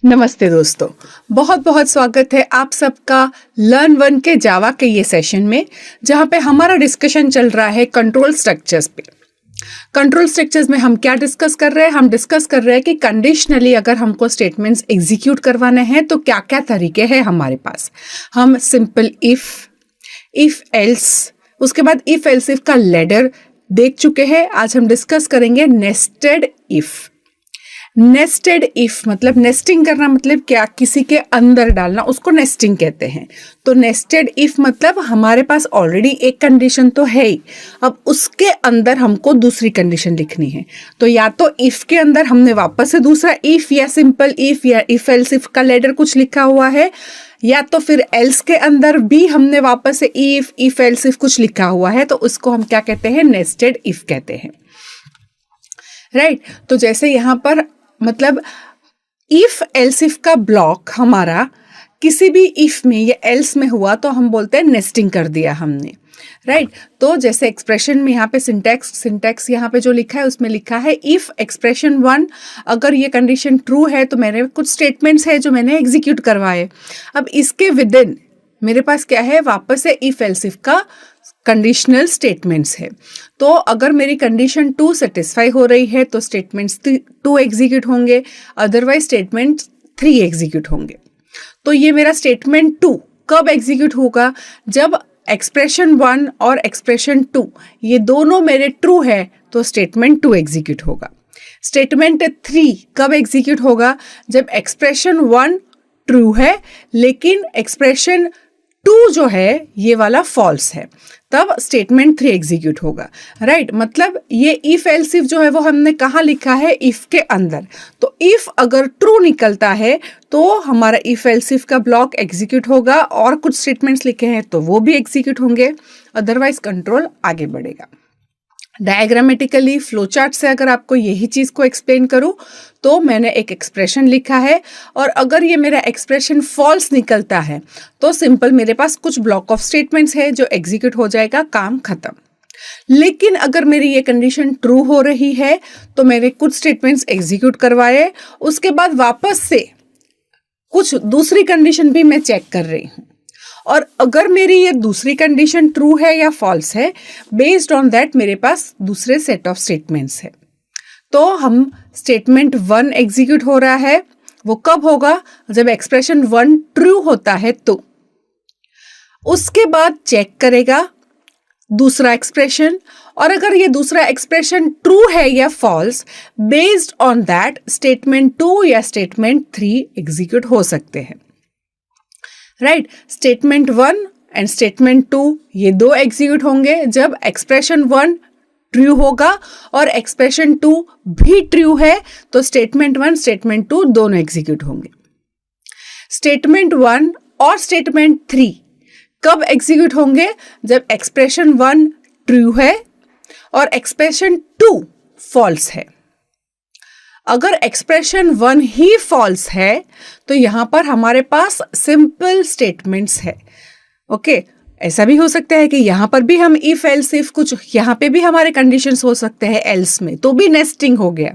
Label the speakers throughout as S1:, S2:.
S1: नमस्ते दोस्तों, बहुत बहुत स्वागत है आप सबका लर्न वन के जावा के ये सेशन में, जहाँ पे हमारा डिस्कशन चल रहा है कंट्रोल स्ट्रक्चर्स पे। कंट्रोल स्ट्रक्चर्स में हम क्या डिस्कस कर रहे हैं? हम डिस्कस कर रहे हैं कि कंडीशनली अगर हमको स्टेटमेंट्स एग्जीक्यूट करवाने हैं तो क्या क्या तरीके हैं हमारे पास। हम सिंपल इफ एल्स, उसके बाद इफ एल्स इफ का लैडर देख चुके हैं। आज हम डिस्कस करेंगे नेस्टेड इफ। नेस्टेड इफ मतलब नेस्टिंग करना, मतलब क्या? किसी के अंदर डालना, उसको नेस्टिंग कहते हैं। तो नेस्टेड इफ मतलब हमारे पास ऑलरेडी एक कंडीशन तो है ही, अब उसके अंदर हमको दूसरी कंडीशन लिखनी है। तो या तो इफ के अंदर हमने वापस से दूसरा इफ या सिंपल इफ या इफ एल्स इफ का लैडर कुछ लिखा हुआ है, या तो फिर एल्स के अंदर भी हमने वापस से इफ एल्स इफ कुछ लिखा हुआ है, तो उसको हम क्या कहते हैं? नेस्टेड इफ कहते हैं, राइट। तो जैसे यहाँ पर मतलब इफ एल्स इफ का ब्लॉक हमारा किसी भी इफ में या एल्स में हुआ तो हम बोलते हैं नेस्टिंग कर दिया हमने, राइट। तो जैसे एक्सप्रेशन में यहाँ पे सिंटैक्स यहाँ पे जो लिखा है उसमें लिखा है इफ एक्सप्रेशन 1, अगर ये कंडीशन ट्रू है तो मैंने कुछ स्टेटमेंट्स है जो मैंने एग्जीक्यूट करवाए। अब इसके विद इन मेरे पास क्या है? वापस से इफ एल्स इफ का कंडीशनल स्टेटमेंट्स है। तो अगर मेरी कंडीशन 2 सेटिस्फाई हो रही है तो स्टेटमेंट्स 2 एग्जीक्यूट होंगे, अदरवाइज स्टेटमेंट 3 एग्जीक्यूट होंगे। तो ये मेरा स्टेटमेंट 2 कब एग्जीक्यूट होगा? जब एक्सप्रेशन 1 और एक्सप्रेशन 2 ये दोनों मेरे ट्रू है तो स्टेटमेंट 2 एग्जीक्यूट होगा। स्टेटमेंट 3 कब एग्जीक्यूट होगा? जब एक्सप्रेशन 1 ट्रू है लेकिन एक्सप्रेशन 2 जो है ये वाला फॉल्स है, तब स्टेटमेंट 3 एग्जीक्यूट होगा, राइट। मतलब ये इफ एल्स इफ जो है वो हमने कहाँ लिखा है? इफ के अंदर। तो इफ अगर ट्रू निकलता है तो हमारा इफ एल्स इफ का ब्लॉक एग्जीक्यूट होगा, और कुछ स्टेटमेंट्स लिखे हैं तो वो भी एग्जीक्यूट होंगे, अदरवाइज कंट्रोल आगे बढ़ेगा। डायग्रामेटिकली फ्लोचार्ट से अगर आपको यही चीज को एक्सप्लेन करूं तो मैंने एक एक्सप्रेशन लिखा है, और अगर ये मेरा एक्सप्रेशन फॉल्स निकलता है तो सिंपल मेरे पास कुछ ब्लॉक ऑफ स्टेटमेंट्स है जो एग्जीक्यूट हो जाएगा, काम खत्म। लेकिन अगर मेरी ये कंडीशन ट्रू हो रही है तो मैंने कुछ स्टेटमेंट्स एग्जीक्यूट करवाए, उसके बाद वापस से कुछ दूसरी कंडीशन भी मैं चेक कर रही हूँ, और अगर मेरी ये दूसरी कंडीशन ट्रू है या फॉल्स है, बेस्ड ऑन दैट मेरे पास दूसरे सेट ऑफ स्टेटमेंट्स है। तो हम स्टेटमेंट 1 एग्जीक्यूट हो रहा है, वो कब होगा? जब एक्सप्रेशन 1 ट्रू होता है तो। उसके बाद चेक करेगा दूसरा एक्सप्रेशन, और अगर ये दूसरा एक्सप्रेशन ट्रू है या false, based on that statement 2 या स्टेटमेंट 3 एग्जीक्यूट हो सकते हैं, राइट। स्टेटमेंट 1 एंड स्टेटमेंट 2 ये 2 एग्जीक्यूट होंगे जब एक्सप्रेशन 1 ट्रू होगा और एक्सप्रेशन 2 भी ट्रू है, तो स्टेटमेंट 1 स्टेटमेंट 2 दोनों एग्जीक्यूट होंगे। स्टेटमेंट 1 और स्टेटमेंट 3 कब एग्जीक्यूट होंगे? जब एक्सप्रेशन 1 ट्रू है और एक्सप्रेशन 2 फॉल्स है। अगर एक्सप्रेशन 1 ही फॉल्स है तो यहां पर हमारे पास सिंपल स्टेटमेंट्स है, ओके। ऐसा भी हो सकता है कि यहां पर भी हम इफ एल्स इफ कुछ, यहां पे भी हमारे कंडीशंस हो सकते हैं एल्स में, तो भी नेस्टिंग हो गया।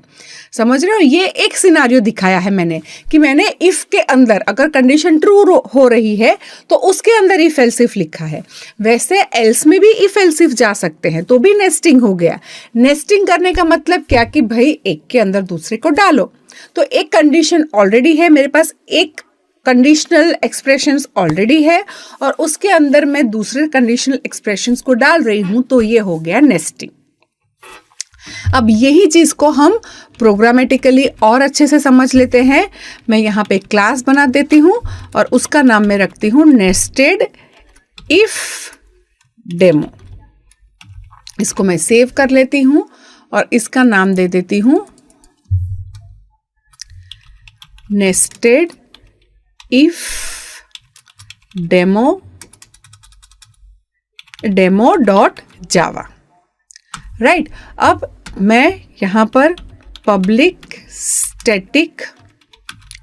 S1: समझ रहे हो? ये एक सिनारियो दिखाया है मैंने कि मैंने इफ के अंदर अगर कंडीशन ट्रू हो रही है तो उसके अंदर इफ एल्स इफ लिखा है, वैसे एल्स में भी इफ एल्स इफ जा सकते हैं, तो भी नेस्टिंग हो गया। नेस्टिंग करने का मतलब क्या कि भाई एक के अंदर दूसरे को डालो। तो एक कंडीशन ऑलरेडी है मेरे पास, एक कंडीशनल एक्सप्रेशंस ऑलरेडी है, और उसके अंदर मैं दूसरे कंडीशनल एक्सप्रेशंस को डाल रही हूं, तो ये हो गया नेस्टिंग। अब यही चीज को हम प्रोग्रामेटिकली और अच्छे से समझ लेते हैं। मैं यहाँ पे क्लास बना देती हूँ और उसका नाम मैं रखती हूँ नेस्टेड इफ डेमो। इसको मैं सेव कर लेती हूँ और इसका नाम दे देती हूँ nested if demo dot Java, right. अब मैं यहां पर पब्लिक स्टैटिक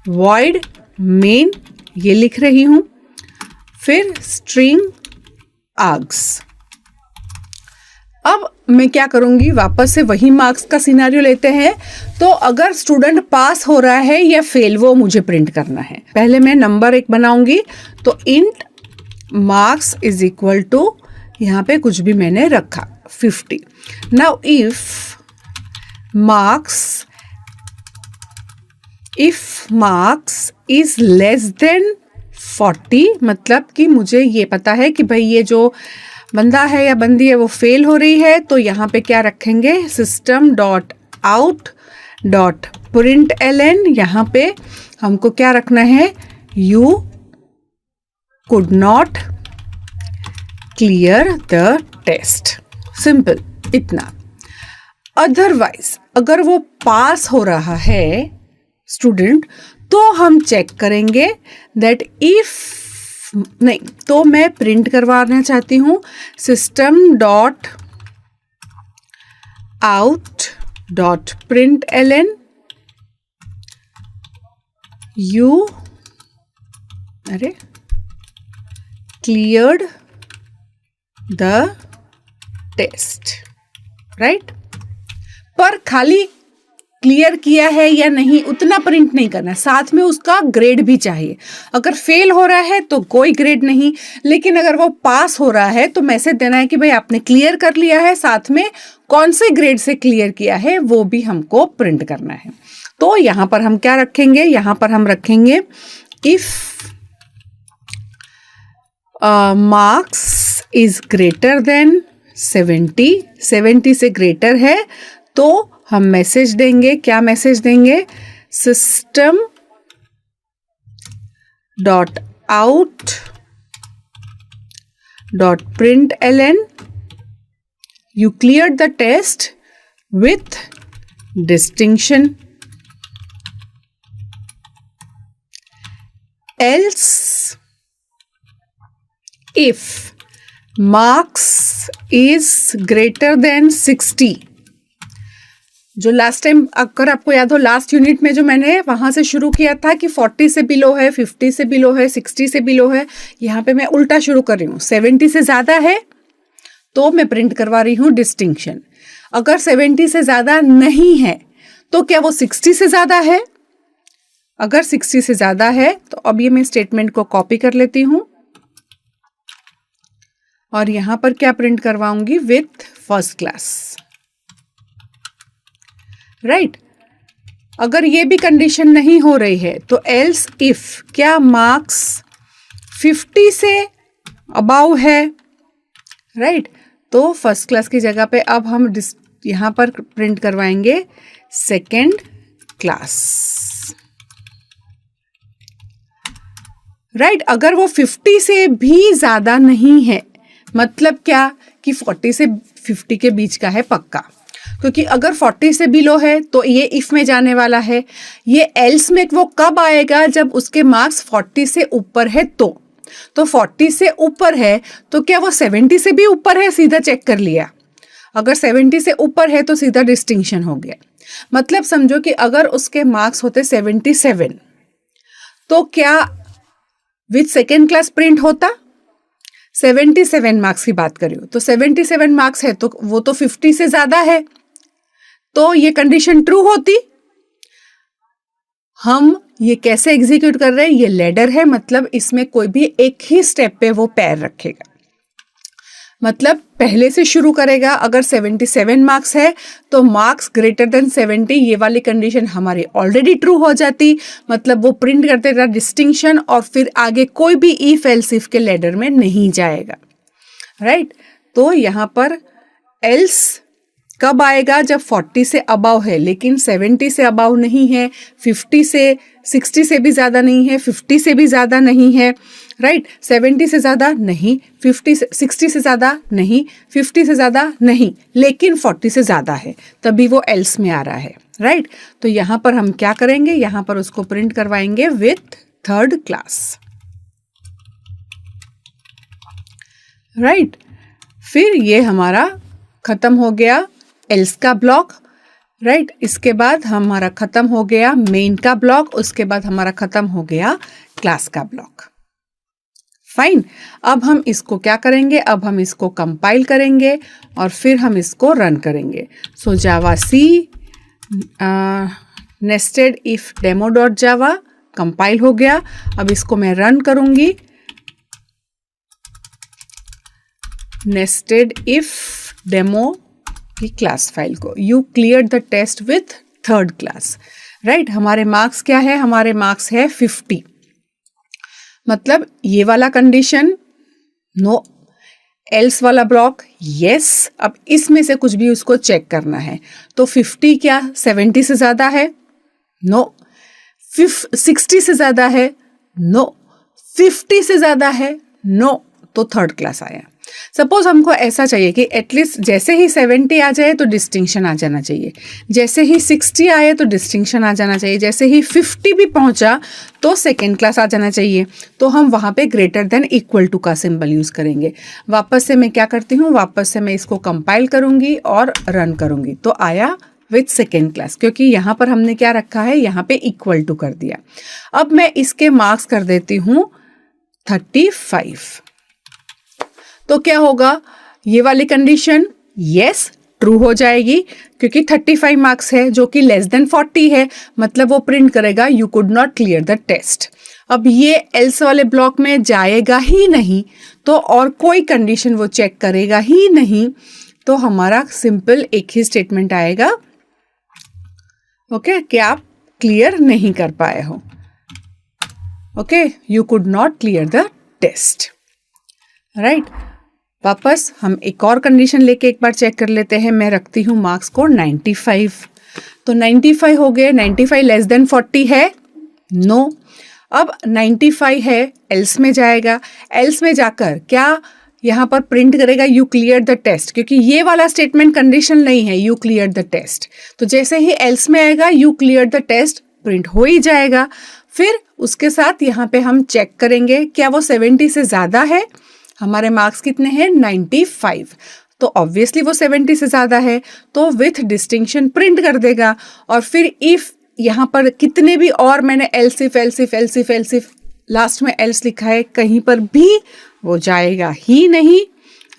S1: वॉइड मेन ये लिख रही हूं, फिर स्ट्रिंग आर्ग्स। अब मैं क्या करूँगी, वापस से वही मार्क्स का सिनेरियो लेते हैं। तो अगर स्टूडेंट पास हो रहा है या फेल, वो मुझे प्रिंट करना है। पहले मैं नंबर एक बनाऊंगी, तो int marks is equal to, यहाँ पे कुछ भी मैंने रखा 50। Now if marks is less than 40, मतलब कि मुझे ये पता है कि भाई ये जो बंदा है या बंदी है वो फेल हो रही है, तो यहाँ पे क्या रखेंगे, system dot out dot print ln। यहाँ पे हमको क्या रखना है, you could not clear the test, simple इतना। अदरवाइज अगर वो पास हो रहा है स्टूडेंट, तो हम चेक करेंगे दैट इफ नहीं, तो मैं प्रिंट करवाना चाहती हूँ system dot out dot print ln you cleared the test, right. पर खाली क्लियर किया है या नहीं उतना प्रिंट नहीं करना, साथ में उसका ग्रेड भी चाहिए। अगर फेल हो रहा है तो कोई ग्रेड नहीं, लेकिन अगर वो पास हो रहा है तो मैसेज देना है कि भाई आपने क्लियर कर लिया है, साथ में कौन से ग्रेड से क्लियर किया है वो भी हमको प्रिंट करना है। तो यहाँ पर हम क्या रखेंगे, यहाँ पर हम रखेंगे if marks is greater then 70 से ग्रेटर है, तो हम मैसेज देंगे, क्या मैसेज देंगे, system dot out dot print ln you clear the test with distinction, else if marks is greater than 60। जो लास्ट टाइम अगर आपको याद हो, लास्ट यूनिट में जो मैंने वहां से शुरू किया था कि 40 से बिलो है, 50 से बिलो है, 60 से बिलो है, यहाँ पे मैं उल्टा शुरू कर रही हूँ। 70 से ज़्यादा है तो मैं प्रिंट करवा रही हूँ डिस्टिंक्शन। अगर 70 से ज़्यादा नहीं है तो क्या वो 60 से ज़्यादा है? अगर 60 से ज़्यादा है तो अब ये मैं स्टेटमेंट को कॉपी कर लेती हूँ और यहाँ पर क्या प्रिंट करवाऊंगी, विथ फर्स्ट क्लास, राइट। अगर ये भी कंडीशन नहीं हो रही है तो एल्स इफ क्या मार्क्स 50 से अबाउ है, राइट, तो फर्स्ट क्लास की जगह पे अब हम यहाँ पर प्रिंट करवाएंगे सेकेंड क्लास, राइट। अगर वो 50 से भी ज़्यादा नहीं है, मतलब क्या कि 40 से 50 के बीच का है पक्का, क्योंकि अगर 40 से बिलो है तो ये इफ में जाने वाला है। ये एल्स में वो कब आएगा, जब उसके मार्क्स 40 से ऊपर है तो 40 से ऊपर है तो क्या वो 70 से भी ऊपर है, सीधा चेक कर लिया। अगर 70 से ऊपर है तो सीधा डिस्टिंक्शन हो गया। मतलब समझो कि अगर उसके मार्क्स होते 77 तो क्या विथ सेकेंड क्लास प्रिंट होता। 77 मार्क्स की बात करियो तो 77 मार्क्स है तो वो तो 50 से ज्यादा है, तो ये कंडीशन ट्रू होती। हम ये कैसे एग्जीक्यूट कर रहे हैं, ये लैडर है, मतलब इसमें कोई भी एक ही स्टेप पे वो पैर रखेगा, मतलब पहले से शुरू करेगा। अगर 77 मार्क्स है तो मार्क्स ग्रेटर देन 70, ये वाली कंडीशन हमारी ऑलरेडी ट्रू हो जाती, मतलब वो प्रिंट करते था डिस्टिंक्शन और फिर आगे कोई भी इफ एल्स इफ के लैडर में नहीं जाएगा, राइट। तो यहाँ पर एल्स कब आएगा, जब 40 से अबाव है लेकिन 70 से अबाव नहीं है, 50 से 60 से भी ज़्यादा नहीं है, 50 से भी ज़्यादा नहीं है, राइट। 70 से ज़्यादा नहीं, 60 से ज़्यादा नहीं, 50 से ज़्यादा नहीं, लेकिन 40 से ज़्यादा है, तभी वो एल्स में आ रहा है, राइट। तो यहाँ पर हम क्या करेंगे, यहाँ पर उसको प्रिंट करवाएंगे विथ थर्ड क्लास, राइट। फिर ये हमारा खत्म हो गया एल्स का ब्लॉक, राइट। इसके बाद हमारा खत्म हो गया मेन का ब्लॉक, उसके बाद हमारा खत्म हो गया क्लास का ब्लॉक। फाइन। अब हम इसको क्या करेंगे, अब हम इसको कंपाइल करेंगे और फिर हम इसको रन करेंगे। So Java C nested if demo dot Java compile हो गया। अब इसको मैं रन करूंगी। नेस्टेड इफ डेमो की क्लास फाइल को, you clear the test with third class, right. हमारे मार्क्स क्या है, हमारे मार्क्स है 50। मतलब ये वाला कंडीशन नो, एल्स वाला ब्लॉक यस। अब इसमें से कुछ भी उसको चेक करना है। तो 50 क्या 70 से ज्यादा है, नो। 60 से ज्यादा है, नो। 50 से ज्यादा है, नो। तो थर्ड क्लास आया। सपोज हमको ऐसा चाहिए कि एटलीस्ट जैसे ही 70 आ जाए तो डिस्टिंक्शन आ जाना चाहिए, जैसे ही 60 आए तो डिस्टिंक्शन आ जाना चाहिए, जैसे ही 50 भी पहुंचा तो सेकेंड क्लास आ जाना चाहिए। तो हम वहां पे ग्रेटर देन इक्वल टू का सिंबल यूज करेंगे। वापस से मैं क्या करती हूँ, वापस से मैं इसको कंपाइल करूंगी और रन करूंगी। तो आया विथ सेकेंड क्लास, क्योंकि यहाँ पर हमने क्या रखा है, यहाँ पे इक्वल टू कर दिया। अब मैं इसके मार्क्स कर देती हूँ 35। तो क्या होगा, ये वाली कंडीशन यस ट्रू हो जाएगी, क्योंकि 35 मार्क्स है जो कि लेस देन 40 है। मतलब वो प्रिंट करेगा you could not clear the test. अब ये एल्स वाले ब्लॉक में जाएगा ही नहीं, तो और कोई कंडीशन वो चेक करेगा ही नहीं। तो हमारा सिंपल एक ही स्टेटमेंट आएगा, ओके, कि आप क्लियर नहीं कर पाए हो। Okay, you could not clear the test, right. वापस हम एक और कंडीशन लेके एक बार चेक कर लेते हैं। मैं रखती हूँ मार्क्स को 95। तो 95 हो गए। 95 लेस देन 40 है, नो। अब 95 है, एल्स में जाएगा। एल्स में जाकर क्या यहाँ पर प्रिंट करेगा यू क्लियर द टेस्ट, क्योंकि ये वाला स्टेटमेंट कंडीशन नहीं है, यू क्लियर द टेस्ट। तो जैसे ही एल्स में आएगा you clear the test print हो ही जाएगा। फिर उसके साथ यहाँ पे हम चेक करेंगे क्या वो 70 से ज्यादा है। हमारे मार्क्स कितने हैं 95, तो ऑब्वियसली वो 70 से ज्यादा है, तो विथ डिस्टिंक्शन प्रिंट कर देगा। और फिर इफ यहाँ पर कितने भी और मैंने else if else if else if else if last में एल्स लिखा है, कहीं पर भी वो जाएगा ही नहीं,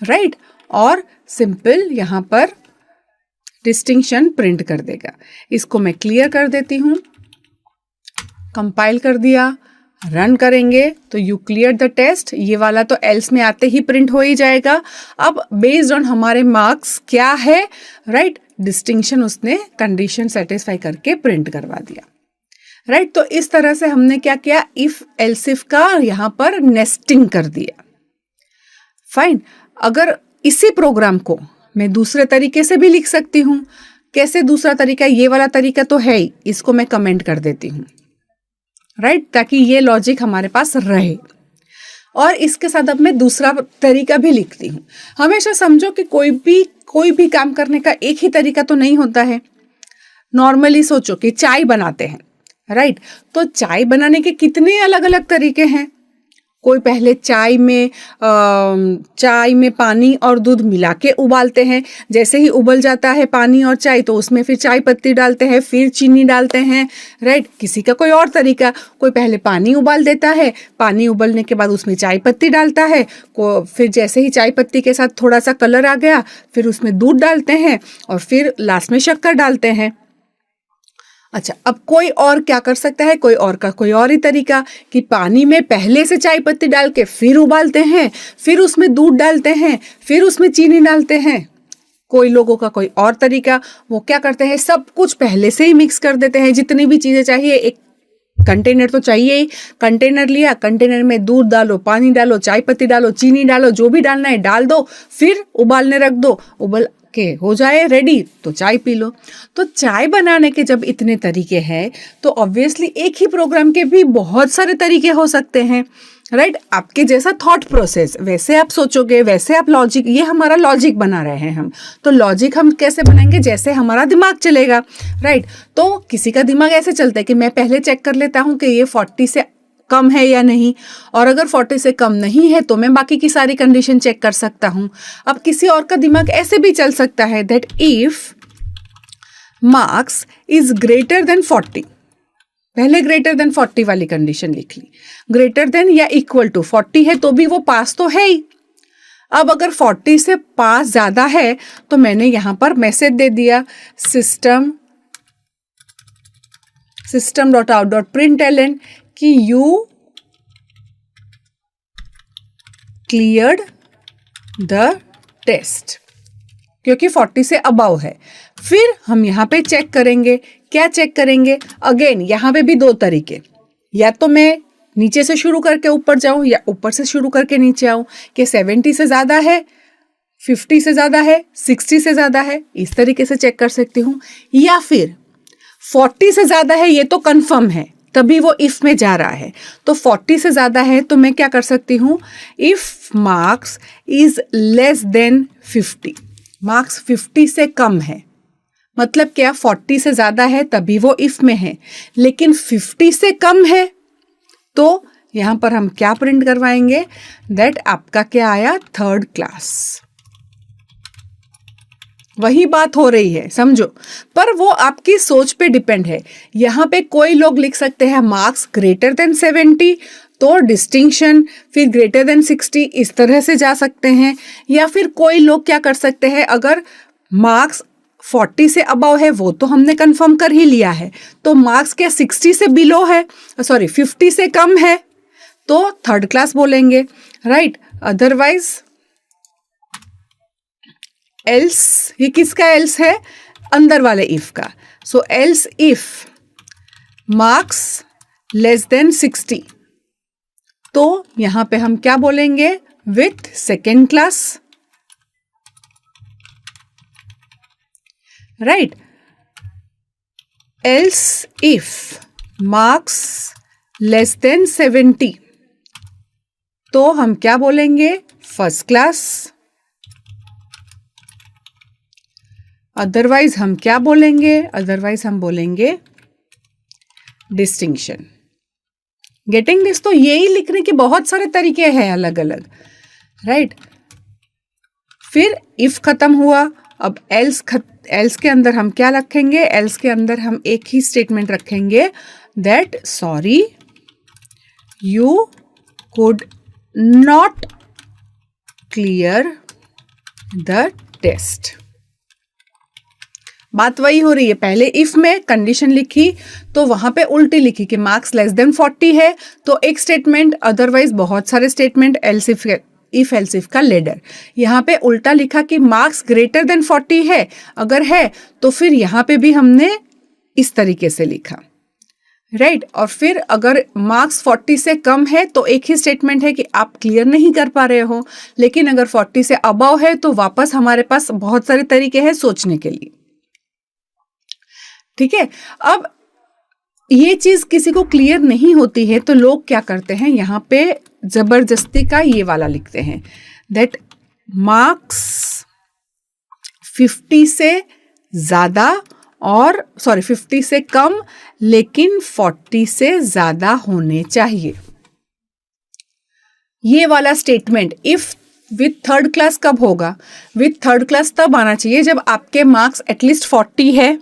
S1: राइट। और सिंपल यहाँ पर डिस्टिंक्शन प्रिंट कर देगा। इसको मैं क्लियर कर देती हूँ, कंपाइल कर दिया, रन करेंगे तो यू क्लियर द टेस्ट, ये वाला तो एल्स में आते ही प्रिंट हो ही जाएगा। अब बेस्ड ऑन हमारे मार्क्स क्या है, राइट, डिस्टिंक्शन उसने कंडीशन सेटिस्फाई करके प्रिंट करवा दिया, राइट। तो इस तरह से हमने क्या किया, इफ एल्सिफ का यहाँ पर नेस्टिंग कर दिया। फाइन। अगर इसी प्रोग्राम को मैं दूसरे तरीके से भी लिख सकती हूँ। कैसे दूसरा तरीका, ये वाला तरीका तो है ही, इसको मैं कमेंट कर देती हूँ, राइट, ताकि ये लॉजिक हमारे पास रहे। और इसके साथ अब मैं दूसरा तरीका भी लिखती हूँ। हमेशा समझो कि कोई भी काम करने का एक ही तरीका तो नहीं होता है। नॉर्मली सोचो कि चाय बनाते हैं, राइट, तो चाय बनाने के कितने अलग अलग तरीके हैं। कोई पहले चाय में पानी और दूध मिला के उबालते हैं। जैसे ही उबल जाता है पानी और चाय तो उसमें फिर चाय पत्ती डालते हैं, फिर चीनी डालते हैं, राइट। किसी का कोई और तरीका, कोई पहले पानी उबाल देता है, पानी उबलने के बाद उसमें चाय पत्ती डालता है, फिर जैसे ही चाय पत्ती के साथ थोड़ा सा कलर आ गया फिर उसमें दूध डालते हैं और फिर लास्ट में शक्कर डालते हैं। अच्छा, अब कोई और क्या कर सकता है, कोई और का कोई और ही तरीका कि पानी में पहले से चाय पत्ती डाल के फिर उबालते हैं, फिर उसमें दूध डालते हैं, फिर उसमें चीनी डालते हैं। कोई लोगों का कोई और तरीका, वो क्या करते हैं, सब कुछ पहले से ही मिक्स कर देते हैं। जितनी भी चीजें चाहिए, एक कंटेनर तो चाहिए ही, कंटेनर लिया, कंटेनर में दूध डालो, पानी डालो, चाय पत्ती डालो, चीनी डालो, जो भी डालना है डाल दो, फिर उबालने रख दो, उबल के हो जाए रेडी तो चाय पी लो। तो चाय बनाने के जब इतने तरीके हैं तो ऑब्वियसली एक ही प्रोग्राम के भी बहुत सारे तरीके हो सकते हैं, राइट। आपके जैसा थॉट प्रोसेस, वैसे आप सोचोगे, वैसे आप लॉजिक, ये हमारा लॉजिक बना रहे हैं हम। तो लॉजिक हम कैसे बनाएंगे, जैसे हमारा दिमाग चलेगा, राइट। तो किसी का दिमाग ऐसे चलता है कि मैं पहले चेक कर लेता हूँ कि ये 40 से कम है या नहीं, और अगर 40 से कम नहीं है तो मैं बाकी की सारी कंडीशन चेक कर सकता हूं। अब किसी और का दिमाग ऐसे भी चल सकता है that if marks is greater then 40, पहले ग्रेटर देन 40 वाली कंडीशन लिख ली, ग्रेटर देन या इक्वल टू 40 है तो भी वो पास तो है ही। अब अगर 40 से पास ज्यादा है तो मैंने यहां पर मैसेज दे दिया system.out.println कि यू क्लियर्ड द टेस्ट, क्योंकि 40 से अबाव है। फिर हम यहाँ पे चेक करेंगे, क्या चेक करेंगे? अगेन यहाँ पे भी दो तरीके, या तो मैं नीचे से शुरू करके ऊपर जाऊं या ऊपर से शुरू करके नीचे आऊं कि 70 से ज्यादा है, 50 से ज्यादा है, 60 से ज्यादा है, इस तरीके से चेक कर सकती हूँ। या फिर 40 से ज्यादा है, ये तो कंफर्म है, तभी वो इफ में जा रहा है। तो 40 से ज्यादा है तो मैं क्या कर सकती हूँ? If marks is less then 50, marks 50 से कम है, मतलब क्या? 40 से ज्यादा है तभी वो इफ में है, लेकिन 50 से कम है तो यहां पर हम क्या प्रिंट करवाएंगे? दैट आपका क्या आया? Third class. वही बात हो रही है, समझो, पर वो आपकी सोच पे डिपेंड है। यहां पे कोई लोग लिख सकते हैं मार्क्स ग्रेटर देन 70 तो डिस्टिंक्शन, फिर ग्रेटर देन 60, इस तरह से जा सकते हैं। या फिर कोई लोग क्या कर सकते हैं, अगर मार्क्स 40 से अबव है वो तो हमने कंफर्म कर ही लिया है, तो मार्क्स क्या 60 से बिलो है, सॉरी 50 से कम है तो थर्ड क्लास बोलेंगे, राइट। अदरवाइज एल्स, ये किसका एल्स है? अंदर वाले इफ का। So else if marks less than 60 तो यहां पे हम क्या बोलेंगे? With second class, right. Else if marks less than 70 तो हम क्या बोलेंगे? First class. अदरवाइज हम क्या बोलेंगे? अदरवाइज हम बोलेंगे डिस्टिंक्शन। Getting this? तो यही लिखने के बहुत सारे तरीके हैं अलग अलग, राइट। फिर इफ खत्म हुआ, अब एल्स के अंदर हम क्या रखेंगे? एल्स के अंदर हम एक ही स्टेटमेंट रखेंगे, that sorry you could not clear the test. बात वही हो रही है, पहले इफ में कंडीशन लिखी तो वहां पे उल्टी लिखी कि मार्क्स लेस देन 40 है तो एक स्टेटमेंट, अदरवाइज बहुत सारे स्टेटमेंट एल्स इफ का लेडर। यहाँ पे उल्टा लिखा कि मार्क्स ग्रेटर देन 40 है, अगर है तो फिर यहाँ पे भी हमने इस तरीके से लिखा, राइट। और फिर अगर मार्क्स 40 से कम है तो एक ही स्टेटमेंट है कि आप क्लियर नहीं कर पा रहे हो, लेकिन अगर 40 से अबव है तो वापस हमारे पास बहुत सारे तरीके हैं सोचने के लिए, ठीक है। अब ये चीज किसी को क्लियर नहीं होती है तो लोग क्या करते हैं, यहाँ पे जबरदस्ती का ये वाला लिखते हैं, दैट मार्क्स 50 से ज्यादा और 50 से कम लेकिन 40 से ज्यादा होने चाहिए। ये वाला statement if with third class कब होगा? विथ थर्ड क्लास तब आना चाहिए जब आपके मार्क्स एटलीस्ट 40 है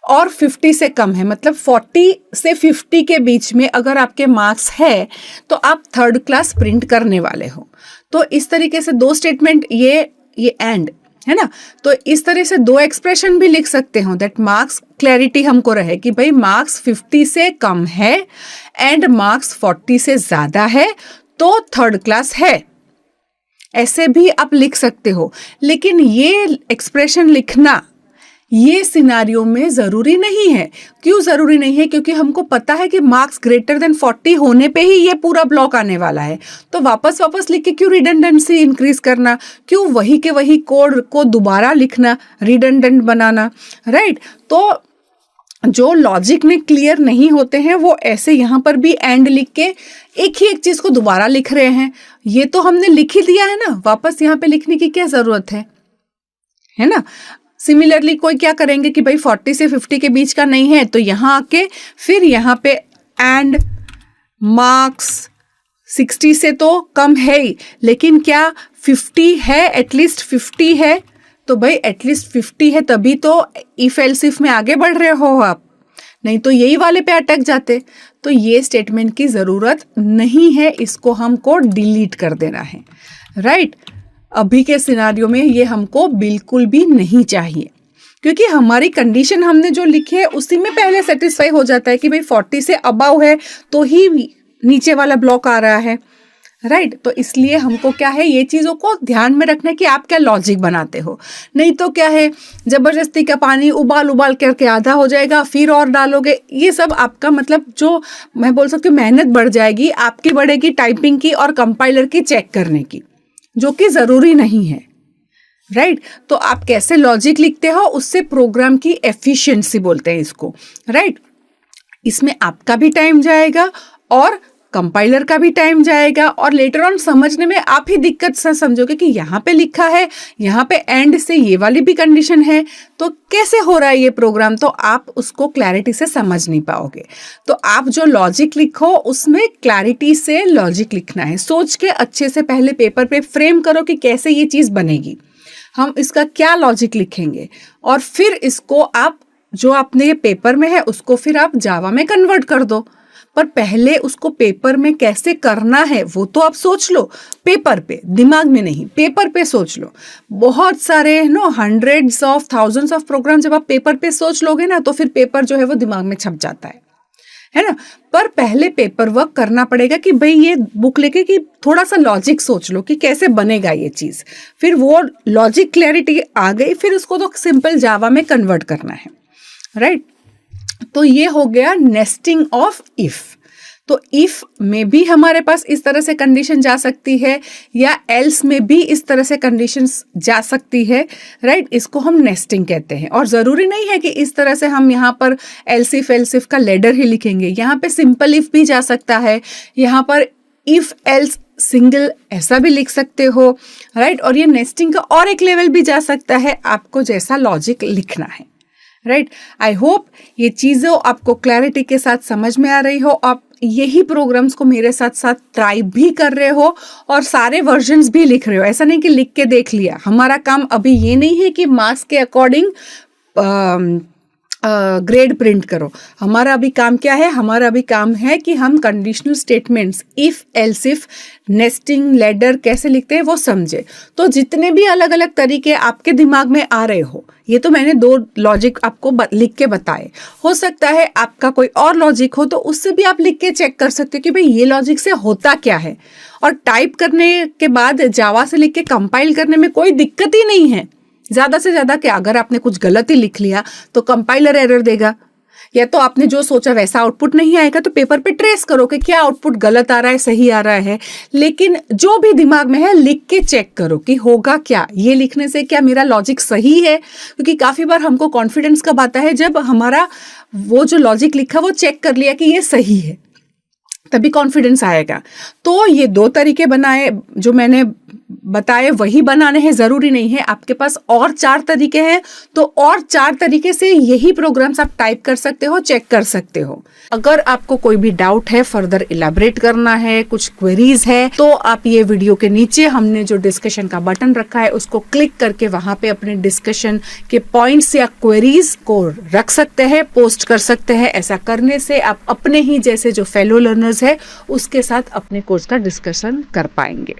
S1: और 50 से कम है, मतलब 40 से 50 के बीच में अगर आपके मार्क्स है तो आप थर्ड क्लास प्रिंट करने वाले हो। तो इस तरीके से दो स्टेटमेंट, ये एंड है ना, तो इस तरह से दो एक्सप्रेशन भी लिख सकते हो, दैट मार्क्स क्लैरिटी हमको रहे कि भाई मार्क्स 50 से कम है एंड मार्क्स 40 से ज्यादा है तो थर्ड क्लास है। ऐसे भी आप लिख सकते हो, लेकिन ये एक्सप्रेशन लिखना ये सिनारियो में जरूरी नहीं है। क्यों जरूरी नहीं है? क्योंकि हमको पता है कि मार्क्स ग्रेटर देन 40 होने पे ही ये पूरा ब्लॉक आने वाला है, तो वापस लिख के क्यों रिडंडेंसी इंक्रीज करना, क्यों वही के वही कोड को दोबारा लिखना, रिडंडेंट बनाना, राइट। तो जो लॉजिक में क्लियर नहीं होते हैं वो ऐसे यहाँ पर भी एंड लिख के एक ही एक चीज को दोबारा लिख रहे हैं। ये तो हमने लिख ही दिया है ना, वापस यहाँ पे लिखने की क्या जरूरत है ना। सिमिलरली कोई क्या करेंगे कि भाई 40 से 50 के बीच का नहीं है तो यहाँ आके फिर यहाँ पे एंड मार्क्स 60 से तो कम है ही, लेकिन क्या 50 है, एटलीस्ट 50 है, तो भाई एटलीस्ट 50 है तभी तो इफ एल्स इफ में आगे बढ़ रहे हो आप, नहीं तो यही वाले पे अटक जाते। तो ये स्टेटमेंट की ज़रूरत नहीं है, इसको हमको डिलीट कर देना है, राइट। अभी के सिनारियो में ये हमको बिल्कुल भी नहीं चाहिए, क्योंकि हमारी कंडीशन हमने जो लिखी है उसी में पहले सेटिस्फाई हो जाता है कि भाई 40 से अबाव है तो ही नीचे वाला ब्लॉक आ रहा है, राइट। तो इसलिए हमको क्या है, ये चीज़ों को ध्यान में रखना है कि आप क्या लॉजिक बनाते हो। नहीं तो क्या है, ज़बरदस्ती का पानी उबाल उबाल करके आधा हो जाएगा, फिर और डालोगे, ये सब आपका मतलब जो मैं बोल सकती हूँ मेहनत बढ़ जाएगी, आपकी बढ़ेगी टाइपिंग की और कंपाइलर की चेक करने की, जो कि ज़रूरी नहीं है, राइट। तो आप कैसे लॉजिक लिखते हो उससे प्रोग्राम की एफिशिएंसी बोलते हैं इसको, राइट। इसमें आपका भी टाइम जाएगा और कंपाइलर का भी टाइम जाएगा, और लेटर ऑन समझने में आप ही दिक्कत से समझोगे कि यहाँ पे लिखा है, यहाँ पे एंड से ये वाली भी कंडीशन है, तो कैसे हो रहा है ये प्रोग्राम, तो आप उसको क्लैरिटी से समझ नहीं पाओगे। तो आप जो लॉजिक लिखो उसमें क्लैरिटी से लॉजिक लिखना है, सोच के अच्छे से पहले पेपर पे फ्रेम करो कि कैसे ये चीज़ बनेगी, हम इसका क्या लॉजिक लिखेंगे, और फिर इसको आप जो आपने पेपर में है उसको फिर आप जावा में कन्वर्ट कर दो। पर पहले उसको पेपर में कैसे करना है वो तो आप सोच लो, पेपर पे, दिमाग में नहीं, पेपर पे सोच लो। बहुत सारे hundreds of thousands of program जब आप पेपर पे सोच लोगे ना, तो फिर पेपर जो है वो दिमाग में छप जाता है ना। पर पहले पेपर वर्क करना पड़ेगा कि भाई ये बुक लेके कि थोड़ा सा लॉजिक सोच लो कि कैसे बनेगा ये चीज़, फिर वो लॉजिक क्लैरिटी आ गई, फिर उसको तो सिंपल जावा में कन्वर्ट करना है, राइट। तो ये हो गया नेस्टिंग ऑफ इफ। तो इफ में भी हमारे पास इस तरह से कंडीशन जा सकती है, या एल्स में भी इस तरह से कंडीशन जा सकती है, राइट। इसको हम नेस्टिंग कहते हैं, और ज़रूरी नहीं है कि इस तरह से हम यहाँ पर एल्सिफ एल्सिफ का लेडर ही लिखेंगे, यहाँ पे सिंपल इफ भी जा सकता है, यहाँ पर इफ एल्स सिंगल ऐसा भी लिख सकते हो, राइट। और ये नेस्टिंग का और एक लेवल भी जा सकता है, आपको जैसा लॉजिक लिखना है, राइट। आई होप ये चीज़ों आपको क्लैरिटी के साथ समझ में आ रही हो, आप यही प्रोग्राम्स को मेरे साथ साथ ट्राई भी कर रहे हो और सारे वर्जन्स भी लिख रहे हो। ऐसा नहीं कि लिख के देख लिया, हमारा काम अभी ये नहीं है कि मार्क्स के अकॉर्डिंग ग्रेड प्रिंट करो। हमारा अभी काम क्या है, हमारा अभी काम है कि हम conditional statements if else if nesting ladder कैसे लिखते हैं वो समझे। तो जितने भी अलग अलग तरीके आपके दिमाग में आ रहे हो, ये तो मैंने 2 लॉजिक आपको लिख के बताए, हो सकता है आपका कोई और लॉजिक हो तो उससे भी आप लिख के चेक कर सकते हो कि भाई ये लॉजिक से होता क्या है। और टाइप करने के बाद जावा से लिख के कंपाइल करने में कोई दिक्कत ही नहीं है। ज़्यादा से ज़्यादा क्या, अगर आपने कुछ गलत ही लिख लिया तो कंपाइलर एरर देगा, या तो आपने जो सोचा वैसा आउटपुट नहीं आएगा, तो पेपर पे ट्रेस करो कि क्या आउटपुट गलत आ रहा है, सही आ रहा है। लेकिन जो भी दिमाग में है लिख के चेक करो कि होगा क्या, ये लिखने से क्या मेरा लॉजिक सही है। क्योंकि काफ़ी बार हमको कॉन्फिडेंस कब आता है, जब हमारा वो जो लॉजिक लिखा वो चेक कर लिया कि ये सही है, तभी कॉन्फिडेंस आएगा। तो ये 2 तरीके बनाए जो मैंने बताए वही बनाने हैं, ज़रूरी नहीं है आपके पास और 4 तरीके हैं तो और 4 तरीके से यही प्रोग्राम्स आप टाइप कर सकते हो, चेक कर सकते हो। अगर आपको कोई भी डाउट है, फर्दर इलाबरेट करना है, कुछ क्वेरीज है, तो आप ये वीडियो के नीचे हमने जो डिस्कशन का बटन रखा है उसको क्लिक करके वहां पे अपने डिस्कशन के पॉइंट्स या क्वेरीज को रख सकते हैं, पोस्ट कर सकते हैं। ऐसा करने से आप अपने ही जैसे जो फेलो लर्नर्स है उसके साथ अपने कोर्स का डिस्कशन कर पाएंगे।